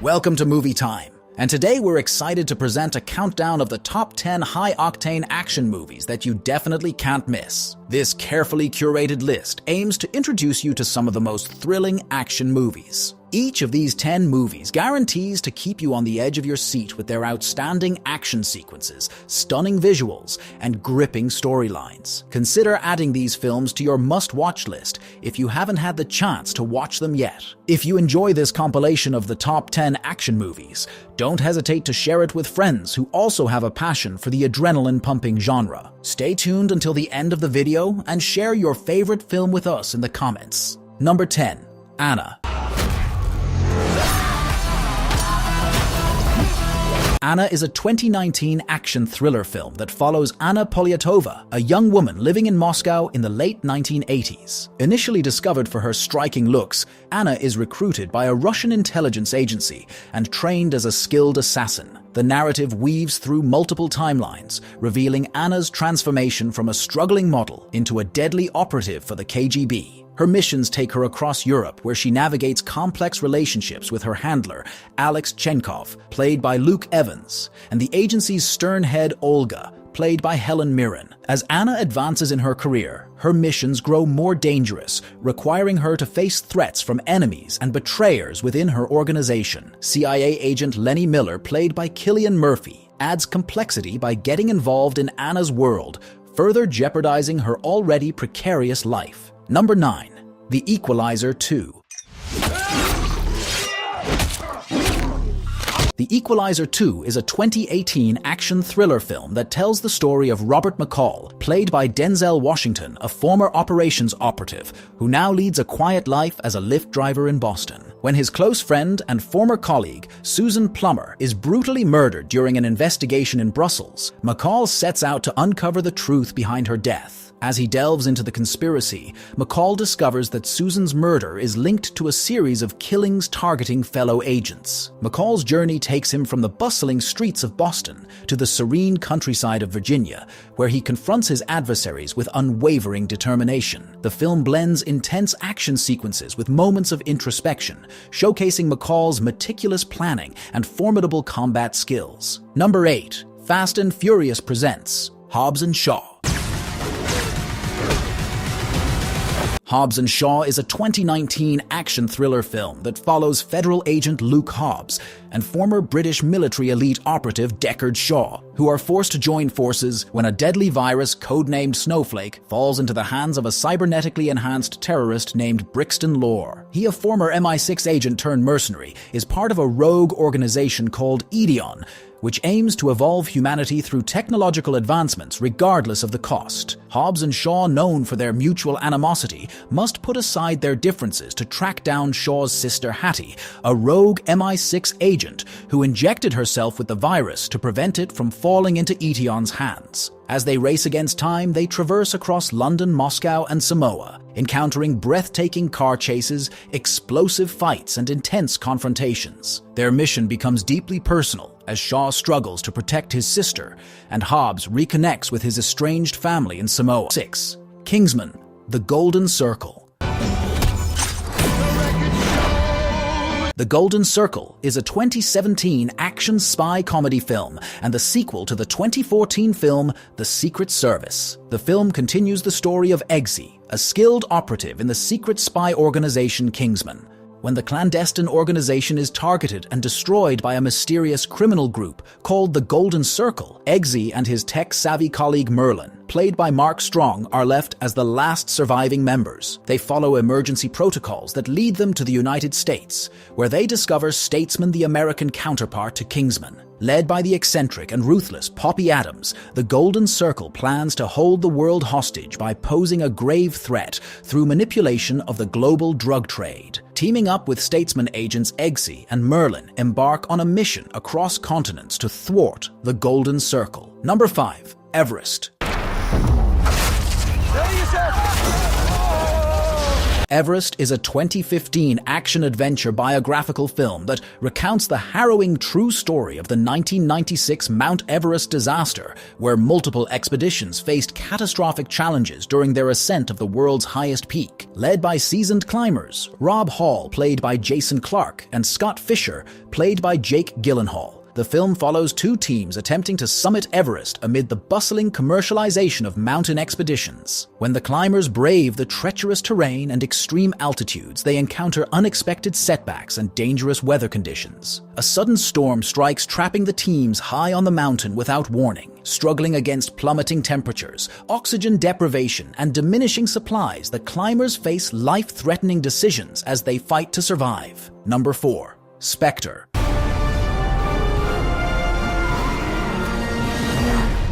Welcome to Movie Time, and today we're excited to present a countdown of the top 10 high-octane action movies that you definitely can't miss. This carefully curated list aims to introduce you to some of the most thrilling action movies. Each of these 10 movies guarantees to keep you on the edge of your seat with their outstanding action sequences, stunning visuals, and gripping storylines. Consider adding these films to your must-watch list if you haven't had the chance to watch them yet. If you enjoy this compilation of the top 10 action movies, don't hesitate to share it with friends who also have a passion for the adrenaline-pumping genre. Stay tuned until the end of the video and share your favorite film with us in the comments. Number 10. Anna. Anna is a 2019 action thriller film that follows Anna Polyatova, a young woman living in Moscow in the late 1980s. Initially discovered for her striking looks, Anna is recruited by a Russian intelligence agency and trained as a skilled assassin. The narrative weaves through multiple timelines, revealing Anna's transformation from a struggling model into a deadly operative for the KGB. Her missions take her across Europe, where she navigates complex relationships with her handler, Alex Chenkov, played by Luke Evans, and the agency's stern head, Olga, played by Helen Mirren. As Anna advances in her career, her missions grow more dangerous, requiring her to face threats from enemies and betrayers within her organization. CIA agent Lenny Miller, played by Cillian Murphy, adds complexity by getting involved in Anna's world, further jeopardizing her already precarious life. Number 9. The Equalizer 2. The Equalizer 2 is a 2018 action thriller film that tells the story of Robert McCall, played by Denzel Washington, a former operations operative who now leads a quiet life as a Lyft driver in Boston. When his close friend and former colleague, Susan Plummer, is brutally murdered during an investigation in Brussels, McCall sets out to uncover the truth behind her death. As he delves into the conspiracy, McCall discovers that Susan's murder is linked to a series of killings targeting fellow agents. McCall's journey takes him from the bustling streets of Boston to the serene countryside of Virginia, where he confronts his adversaries with unwavering determination. The film blends intense action sequences with moments of introspection, showcasing McCall's meticulous planning and formidable combat skills. Number 8. Fast and Furious presents Hobbs & Shaw. Hobbs & Shaw is a 2019 action thriller film that follows federal agent Luke Hobbs and former British military elite operative Deckard Shaw, who are forced to join forces when a deadly virus codenamed Snowflake falls into the hands of a cybernetically enhanced terrorist named Brixton Lore. He, a former MI6 agent turned mercenary, is part of a rogue organization called Edeon, which aims to evolve humanity through technological advancements regardless of the cost. Hobbs and Shaw, known for their mutual animosity, must put aside their differences to track down Shaw's sister Hattie, a rogue MI6 agent who injected herself with the virus to prevent it from falling into Edeon's hands. As they race against time, they traverse across London, Moscow, and Samoa, encountering breathtaking car chases, explosive fights, and intense confrontations. Their mission becomes deeply personal as Shaw struggles to protect his sister, and Hobbs reconnects with his estranged family in Samoa. 6. Kingsman: The Golden Circle. The Golden Circle is a 2017 action spy comedy film and the sequel to the 2014 film The Secret Service. The film continues the story of Eggsy, a skilled operative in the secret spy organization Kingsman. When the clandestine organization is targeted and destroyed by a mysterious criminal group called the Golden Circle, Eggsy and his tech-savvy colleague Merlin, played by Mark Strong, are left as the last surviving members. They follow emergency protocols that lead them to the United States, where they discover Statesman, the American counterpart to Kingsman. Led by the eccentric and ruthless Poppy Adams, the Golden Circle plans to hold the world hostage by posing a grave threat through manipulation of the global drug trade. Teaming up with Statesman agents Eggsy and Merlin embark on a mission across continents to thwart the Golden Circle. Number 5. Everest. Everest is a 2015 action-adventure biographical film that recounts the harrowing true story of the 1996 Mount Everest disaster, where multiple expeditions faced catastrophic challenges during their ascent of the world's highest peak. Led by seasoned climbers, Rob Hall, played by Jason Clarke, and Scott Fisher, played by Jake Gyllenhaal, the film follows two teams attempting to summit Everest amid the bustling commercialization of mountain expeditions. When the climbers brave the treacherous terrain and extreme altitudes, they encounter unexpected setbacks and dangerous weather conditions. A sudden storm strikes, trapping the teams high on the mountain without warning. Struggling against plummeting temperatures, oxygen deprivation, and diminishing supplies, the climbers face life-threatening decisions as they fight to survive. Number 4. Spectre.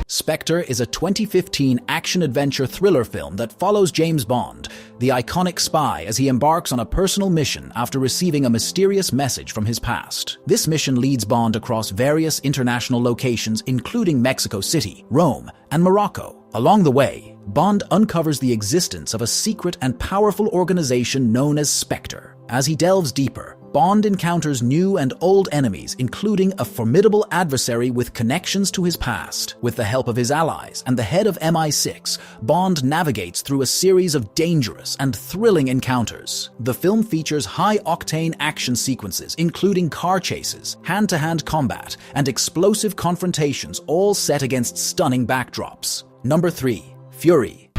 Spectre is a 2015 action-adventure thriller film that follows James Bond, the iconic spy, as he embarks on a personal mission after receiving a mysterious message from his past. This mission leads Bond across various international locations, including Mexico City, Rome, and Morocco. Along the way, Bond uncovers the existence of a secret and powerful organization known as Spectre. As he delves deeper, Bond encounters new and old enemies, including a formidable adversary with connections to his past. With the help of his allies and the head of MI6, Bond navigates through a series of dangerous and thrilling encounters. The film features high-octane action sequences, including car chases, hand-to-hand combat, and explosive confrontations, all set against stunning backdrops. Number 3. Fury.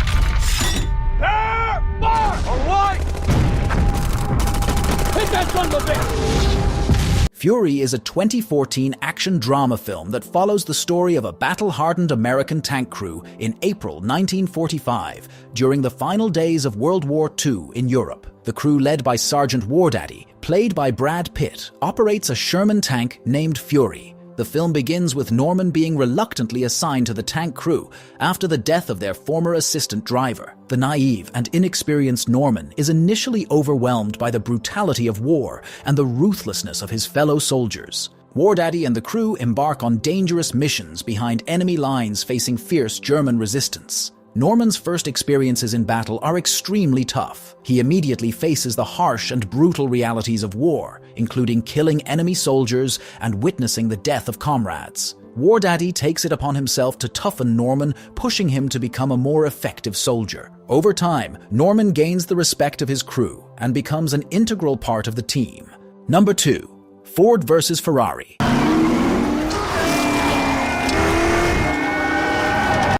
Fury is a 2014 action drama film that follows the story of a battle-hardened American tank crew in April 1945 during the final days of World War II in Europe. The crew, led by Sergeant Wardaddy, played by Brad Pitt, operates a Sherman tank named Fury. The film begins with Norman being reluctantly assigned to the tank crew after the death of their former assistant driver. The naive and inexperienced Norman is initially overwhelmed by the brutality of war and the ruthlessness of his fellow soldiers. Wardaddy and the crew embark on dangerous missions behind enemy lines, facing fierce German resistance. Norman's first experiences in battle are extremely tough. He immediately faces the harsh and brutal realities of war, including killing enemy soldiers and witnessing the death of comrades. Wardaddy takes it upon himself to toughen Norman, pushing him to become a more effective soldier. Over time, Norman gains the respect of his crew and becomes an integral part of the team. Number 2. Ford vs. Ferrari.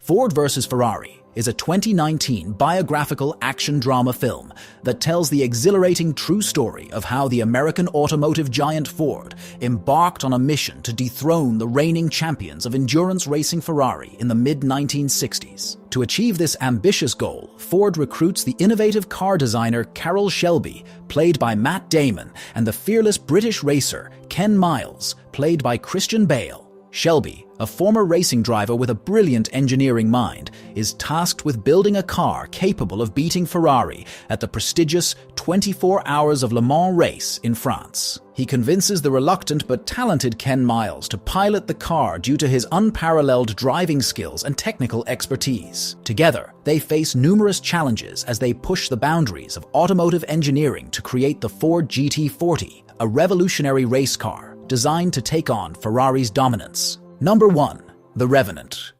Ford vs. Ferrari is a 2019 biographical action drama film that tells the exhilarating true story of how the American automotive giant Ford embarked on a mission to dethrone the reigning champions of endurance racing Ferrari in the mid-1960s. To achieve this ambitious goal, Ford recruits the innovative car designer Carroll Shelby, played by Matt Damon, and the fearless British racer Ken Miles, played by Christian Bale. Shelby, a former racing driver with a brilliant engineering mind, is tasked with building a car capable of beating Ferrari at the prestigious 24 Hours of Le Mans race in France. He convinces the reluctant but talented Ken Miles to pilot the car due to his unparalleled driving skills and technical expertise. Together, they face numerous challenges as they push the boundaries of automotive engineering to create the Ford GT40, a revolutionary race car designed to take on Ferrari's dominance. Number 1. The Revenant.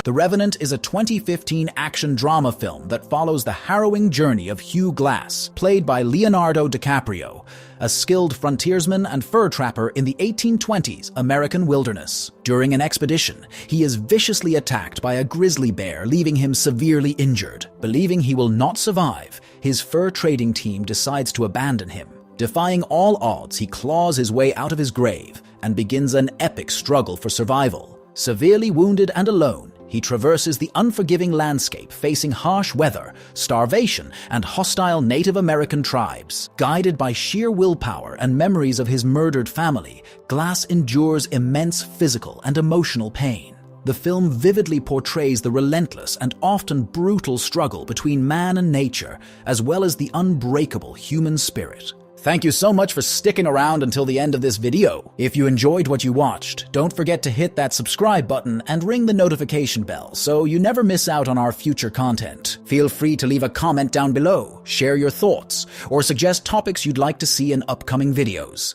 The Revenant is a 2015 action drama film that follows the harrowing journey of Hugh Glass, played by Leonardo DiCaprio, a skilled frontiersman and fur trapper in the 1820s American wilderness. During an expedition, he is viciously attacked by a grizzly bear, leaving him severely injured. Believing he will not survive, his fur trading team decides to abandon him. Defying all odds, he claws his way out of his grave and begins an epic struggle for survival. Severely wounded and alone, he traverses the unforgiving landscape, facing harsh weather, starvation, and hostile Native American tribes. Guided by sheer willpower and memories of his murdered family, Glass endures immense physical and emotional pain. The film vividly portrays the relentless and often brutal struggle between man and nature, as well as the unbreakable human spirit. Thank you so much for sticking around until the end of this video. If you enjoyed what you watched, don't forget to hit that subscribe button and ring the notification bell so you never miss out on our future content. Feel free to leave a comment down below, share your thoughts, or suggest topics you'd like to see in upcoming videos.